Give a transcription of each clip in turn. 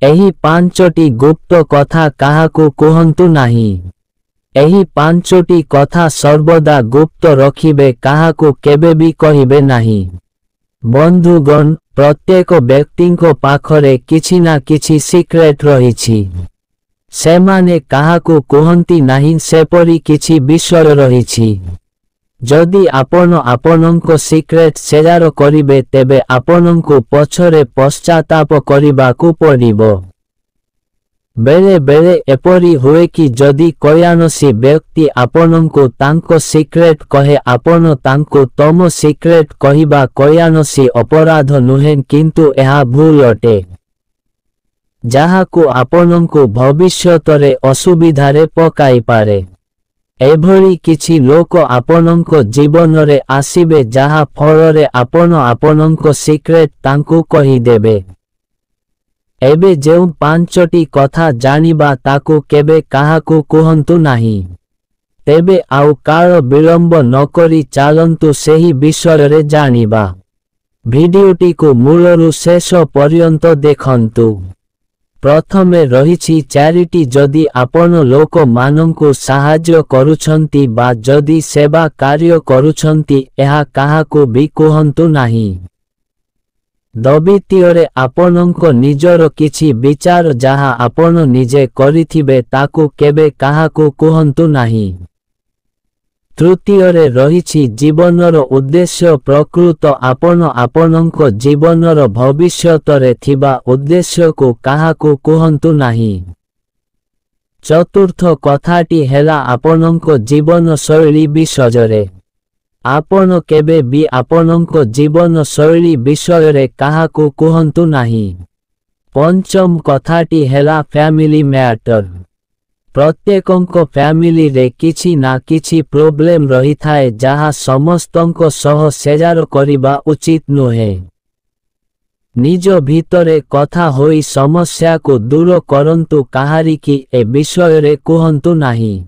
एही पांचटी गुप्त कथा काहाकू कुहंतु नाही। एही पांचटी कथा सर्वदा गुप्त रखिबे, काहाकू केबे भी कहिबे नाही। बंधुगण, प्रत्येक व्यक्तिंको पाखरे किछि ना किछि सिक्रेट रहिछि। सेमाने काहाकू कुहंती नाही सेपरि किछि विषय रहिछि। जदि आपण आपणको सिक्रेट शेयर करिबे तेबे आपणको पछरे पश्चाताप करिबाकू पड़िबो। बेले बेले एपरि हुए कि जदि कौनसी व्यक्ति आपणको तांको सिक्रेट कहे आपण तांको तम सिक्रेट कहिबा कौनसी अपराध नुहे, किंतु यह भूल अटे जाहाकू आपणको भविष्यतरे असुविधारे पकाई पारे। एभली किछि लोक आपणको जीवनरे आसीबे जाहा फलरे आपण आपणको सिक्रेट तांकू कहिदेबे। एबे जेउ पांचटी कथा जानिबा ताकू केबे काहाकू कुहंतु नाही। तेबे आउ काल विलंब नकरी चालंतु सेही विषयरे जानिबा। भिडियोटी को मूलरु शेष पर्यंत देखंतु। प्रथमे रहिछि चैरिटी। जदि आपण लोक मानंकु साहाय्य करूछंती बा जदि सेवा कार्य करूछंती, एहा काहाकू भी कुहंतु नाही। द्वितीୟରେ आपणको निजर किछि विचार जाहा आपण निजे करिथिबे ताकू केबे काहाकू कुहंतु नाही। तृतीୟରେ रहिछि जीवनर उद्देश्य प्रकृत आपण आपणको जीवनर भविष्यतरे थिबा उद्देश्य को काहाकू कुहंतु नाही। चतुर्थ कथाटी हेला आपणको जीवन शैली विषयरे। आपण केबे भी आपणको जीवन शैली विषयरे काहाकू कुहंतु नाही। पंचम कथाटी हेला फैमिली मैटर। प्रत्येकंको फैमिली रे किछि ना किछि प्रॉब्लम रही थाए जहा समस्तंको सह शेयर करिबा उचित नुहे। निज भितरे कथा होई समस्या को दूर करंतु, काहारिकी ए विषय रे कुहंतु नाही।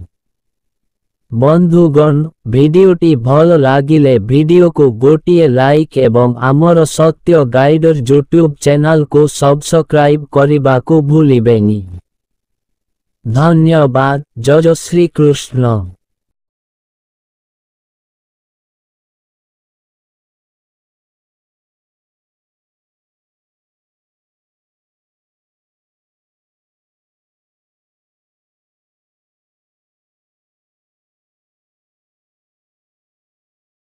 बंधुगण, भिडियोटी भल लागिले भिडियो को गोटिए लाइक एवं आमर सत्य गाइडर यूट्यूब चैनल को सब्सक्राइब करिबा को भूलिबेनी। धन्यवाद। जय श्री कृष्ण।